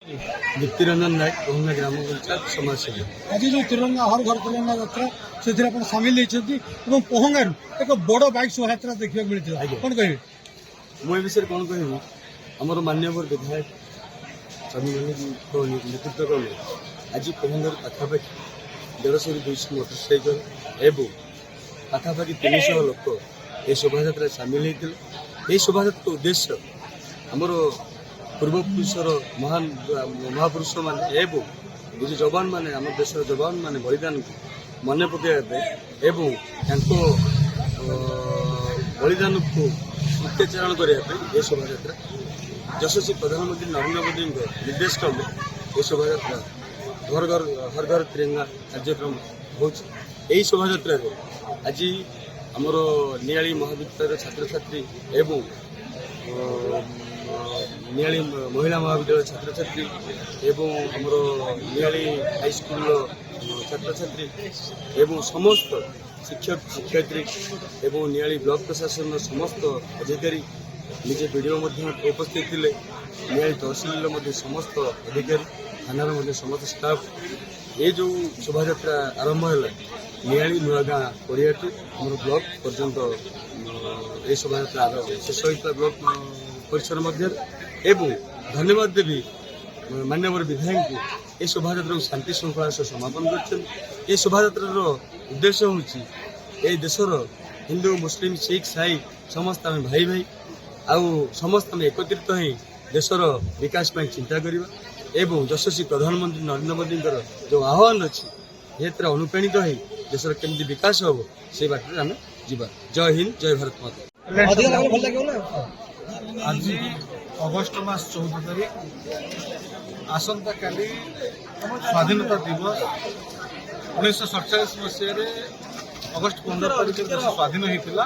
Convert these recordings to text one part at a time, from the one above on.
दीप्तिरंजन नायक बहुना ग्राम पंचायत समाजसेवी। आज जो तिरंगा हर घर तिरंगा यात्रा से सामिल होती पहंगार एक बड़ बाइक शोभा यात्रा देखा मिलता कौन कहे मुझे विषय कौन कह आमर मान्यवर विधायक स्वामी नेतृत्व क्रमे आज पहंगार पाखापाखि 150 ରୁ 200 मोटरसाइकेल एवं पाखापाखि 300 लोक ये शोभा यात्रा सामिल होते। यही शोभा यात्रा उद्देश्य आमर पूर्वपुरुषर महान महापुरुष मान एवं निज जवान मैंने आम देश जवान मैंने बलिदान को मन पकड़ा एवं बलिदान को अत्याचारण करने शोभा यात्रा यशस्वी प्रधानमंत्री नरेंद्र मोदी निर्देश क्रमे ये शोभा यात्रा घर घर हर घर तिरंगा कार्यक्रम होती। शोभा यात्रा आज आमर नियाली महाविद्यालय छात्र छात्री एवं नियाली महिला महाविद्यालय छात्र छात्री एवं आमर नियाली हाईस्कल छात्र छात्री एवं समस्त शिक्षक शिक्षयित्री एवं नियाली ब्लॉक प्रशासन समस्त अधिकारी निजे वीडियो उपस्थित थे। नियाली तहसिल समस्त अधिकारी थानार समस्त स्टाफ ये जो शोभा यात्रा आरंभ है नियाली नुआ गाँ पड़ियाटू आम ब्लॉक पर्यंत ये शोभा यात्रा शेष होता ब्लॉक परिसर मध्य एवं धन्यवाद देवी मान्यवर विधायक को ये शोभा यात्रा शांति श्रृंखला सह समापन कर शोभा यात्रार उद्देश्य हूँ ये देशर हिंदू मुस्लिम सिख साई समस्त आम भाई भाई आउ समस्त आम एकत्रित हो देशर विकास पर चिंता करवा एवं यशस्वी प्रधानमंत्री नरेंद्र मोदी जो आह्वान अच्छी यात्रा अनुप्राणित हो देशर केमती विकास हम से बाटर आम जा। जय हिंद जय भारत माता। आज अगस्ट मास 14 तारीख आसंता काली स्वाधीनता दिवस 1947 मसीह अगस्ट 15 तारीख देश स्वाधीन होता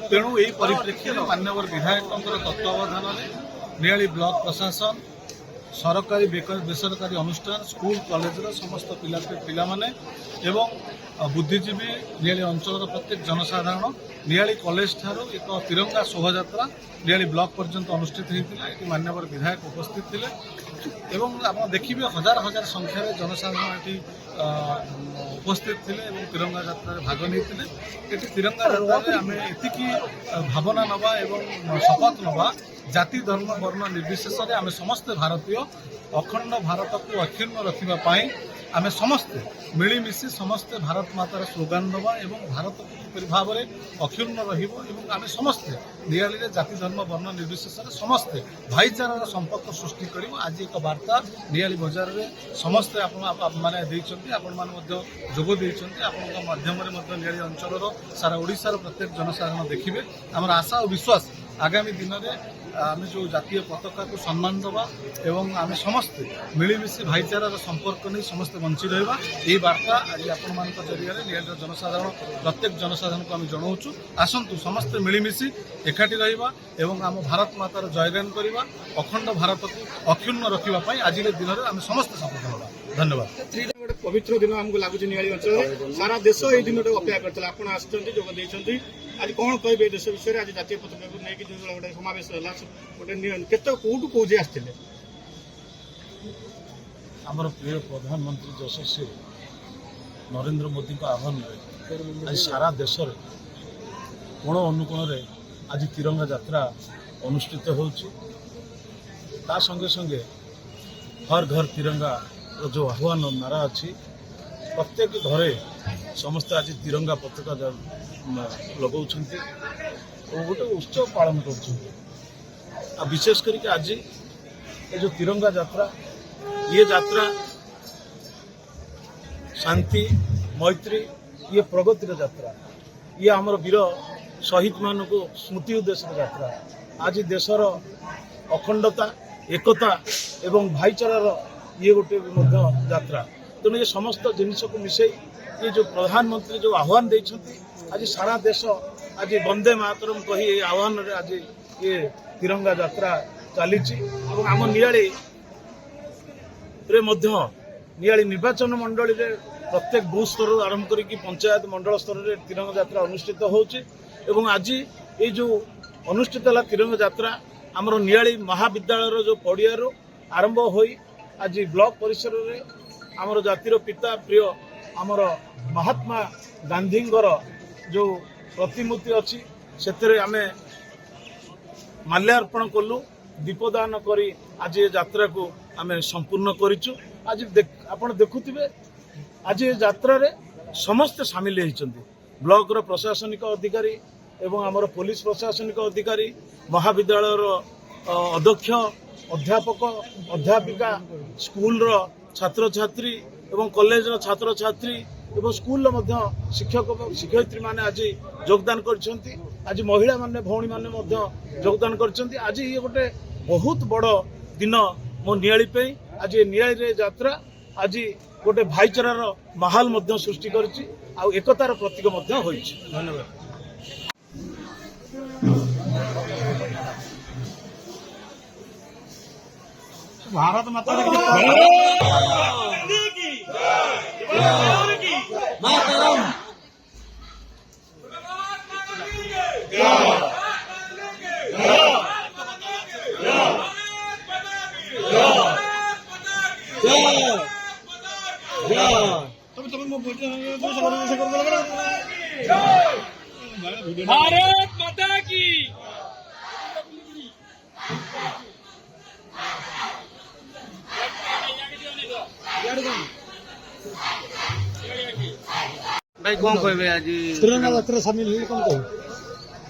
तेणु यही परिप्रेक्षी में मान्यवर विधायक तत्वावधान नियाली ब्लॉक प्रशासन सरकारी बेसरकारी अनुष्ठान स्कूल कॉलेज समस्त पिला माने एवं बुद्धिजीवी नियाली अंचल प्रत्येक जनसाधारण नियाली कॉलेज ठारू एक तिरंगा शोभा यात्रा नियाली ब्लॉक पर्यंत अनुष्ठित होता। ये मान्यवर विधायक उपस्थित थे एवं आप देखिए हजार हजार संख्यार जनसाधारण ये उपस्थित थे तिरंगा यात्रा भाग नहीं तिरंगा यात्रा आम एति भावना नवा एवं शपथ नवा जाति धर्म वर्ण निर्विशेष आम समस्त भारतीय अखंड भारत को अक्षुण्ण रखापी आम समस्ते मिलमिशि समस्ते भारत मातार स्लोगान दबा एवं भारत किपरि भाव में अक्षुण्ण रम समस्ते नियाली जाति धर्म वर्ण निर्विशेष समस्ते भाईचारार संपर्क सृष्टि कर आज एक वार्ता नियाली बजार में समस्ते मैंने आपण जोग माध्यम नियाली अंचल सारा ओडिशार प्रत्येक जनसाधारण देखिए आमर आशा और विश्वास आगामी दिन में आम जो जातीय पताका को सम्मान दबा एवं आम समस्ते मिलमिशि भाईचारार संपर्क नहीं समस्ते बंची रहा यही वार्ता आज आपण जरिया नियाली जनसाधारण प्रत्येक जनसाधारण को आम जनाऊँ आसतु समस्ते मिलमिशि एकाठी रहा एवं आम भारत मातार जयगान करवा अखंड भारत को अक्षुण्ण रखापी आज दिन में आम समस्ते शपथ होगा। धन्यवाद। गोटे पवित्र दिन आमको लगुच नियाली अंचल सारा देश ये दिन अपेक्षा करते आप जोगदे आज कौन कहे देश विषय आज जातीय पताका को लेकिन जो गोटे समावेश गोटे केत कौटू कौजे आसते आमर प्रिय प्रधानमंत्री यशस्वी नरेंद्र मोदी को आह्वान आज सारा देश कोण अनुकोण आज तिरंगा यात्रा अनुष्ठित होता संगे संगे हर घर तिरंगा जो आह्वान नारा अच्छी प्रत्येक घरे समस्त आज तिरंगा पताका लगौ गोटे उत्सव पालन कर विशेष करके आज ये जो तिरंगा यात्रा ये यात्रा शांति मैत्री ये प्रगतिर यात्रा ये आमर वीर शहीद मान को स्मृति उद्देश्य यात्रा आज देशर अखंडता एकता एवं भाईचारार ये गोटे यात्रा तेणु ये समस्त जिनिस को मिसई ये जो प्रधानमंत्री जो आह्वान देते आज सारा देश आज वंदे मातरम कही आह्वान आज ये तिरंगा यात्रा चली आम नियाली नियाली निर्वाचन मंडल प्रत्येक बूथ स्तर आरंभ करी पंचायत मंडल स्तर में तिरंगा यात्रा अनुष्ठित होची आज ये जो अनुष्ठित है तिरंगा यात्रा आमर नियाली महाविद्यालय जो पड़ियारू आरंभ हो आज ब्लॉक परिसर में आमर जातिर पिता प्रिय आमर महात्मा गांधी जो प्रतिमूर्ति अच्छी से आम माल्यार्पण कलु दीपदान करी आज ये यात्रा को आम संपूर्ण करिचु। आज आपण देखुथिबे आज ये यात्रा रे समस्त सामिल होइचंती ब्लॉक रो प्रशासनिक अधिकारी एवं आमर पुलिस प्रशासनिक अधिकारी महाविद्यालय अध्यक्ष अध्यापक अध्यापिका स्कूल रो छात्र छात्री एवं कॉलेज रो छात्र छात्री एवं स्कूल रो शिक्षक शिक्षयित्री माने आज योगदान करछंती। आज महिला माने भौणी माने योगदान करछंती। आज ये गोटे बहुत बड़ दिन मो नियाली पे आज ये नियाली रे यात्रा आज गोटे भाईचारार माहौल मध्य सृष्टि करछि आ एकतार प्रतीक मध्य होइछि। धन्यवाद। भारत माता भारत माता की भाई कौन कहबे आज तिरंगा यात्रा सामिल हुई कौन कहू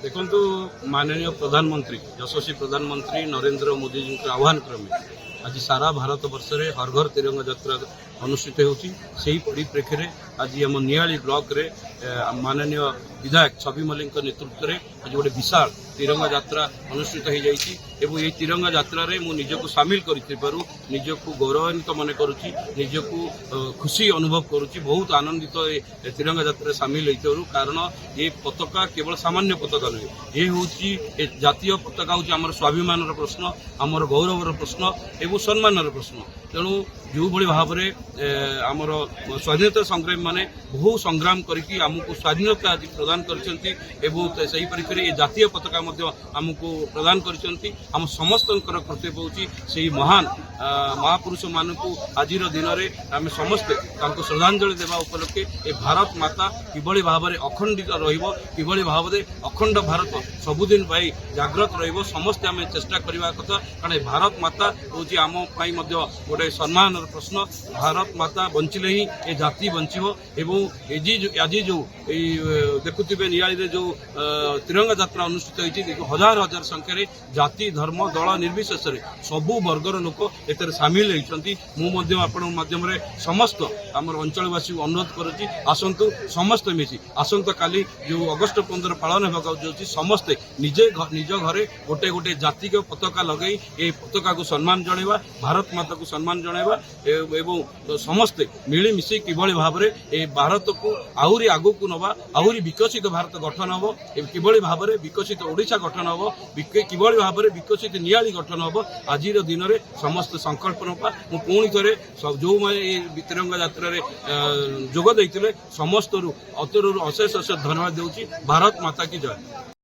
देखु माननीय प्रधानमंत्री यशस्वी प्रधानमंत्री नरेंद्र मोदी जी आह्वान क्रमे आज सारा भारत वर्ष में हर घर तिरंगा यात्रा अनुष्ठित होती परिप्रेक्षी में आज आम नियाली ब्लॉक रे माननीय विधायक छवि मल्लिक नेतृत्व में आज गोटे विशाल तिरंगा यात्रा अनुष्ठित हो जाइए एवं ये तिरंगा यात्रा रे मु निजको सामिल करूँ निजको गौरवान्वित मन करुच्ची निजको खुशी अनुभव करुच्ची बहुत आनंदित ये तिरंगा यात्रा सामिल होइथारु कारण ये पताका केवल सामान्य पताका नुहे ये हूँ जातीय पताका हूँ आम स्वाभिमान प्रश्न आमर गौरवर प्रश्न एवं सम्मान प्रश्न तेणु जो भाई भाव में आमर स्वाधीनता संग्रामी माने बहु संग्राम करके आमको स्वाधीनता आज प्रदान करछंती एवं सही परिचय ये जातीय पताका आमको प्रदान करछंती आम समस्त कर्तव्य होची से महान महापुरुष मानू आज दिन में आम समस्ते श्रद्धांजलि देवा उपलक्षे ए भारत माता किभली भाव में अखंडित रहिबो किभली भाव में अखंड भारत सबुदिन भाई जाग्रत रहिबो समस्ते आम चेष्टा करबा कथा कारण भारत माता होची आम पई मध्य गोटे सम्मान प्रश्न भारत माता बंचिले ही ए जाति बंचिबो एवं आज जो देखुथिबे नियाली जो तिरंगा यात्रा अनुष्ठित होती हजार हजार संख्यार जाति धर्म दल निर्विशेष सबु वर्गर लोक एतर सामिल होती आपण माध्यम समस्त आम अंचलवासी अनुरोध करुच्ची आसतु समस्त मिसी आसंता काली जो अगस्ट 15 पालन होगा समस्ते निजे निज घरे गोटे गोटे जातिक पताका लगे ये पताका को सम्मान जणाइबा भारत माता को सम्मान जणाइबा एवं समस्ते मिलमिशि किभली भाव में ए भारत को आहरी आगू को नवा आहरी विकसित भारत गठन हम किभली भाव में विकसित ओडिशा गठन हम किभली भाव में विकसित नियाली गठन हम आज दिन में समस्त संकल्प नवा पुणी थे जो मैंने तिरंगा यात्रा जोग देते समस्त अतरु अशेष अशेष धन्यवाद दूसरी। भारत माता की जय।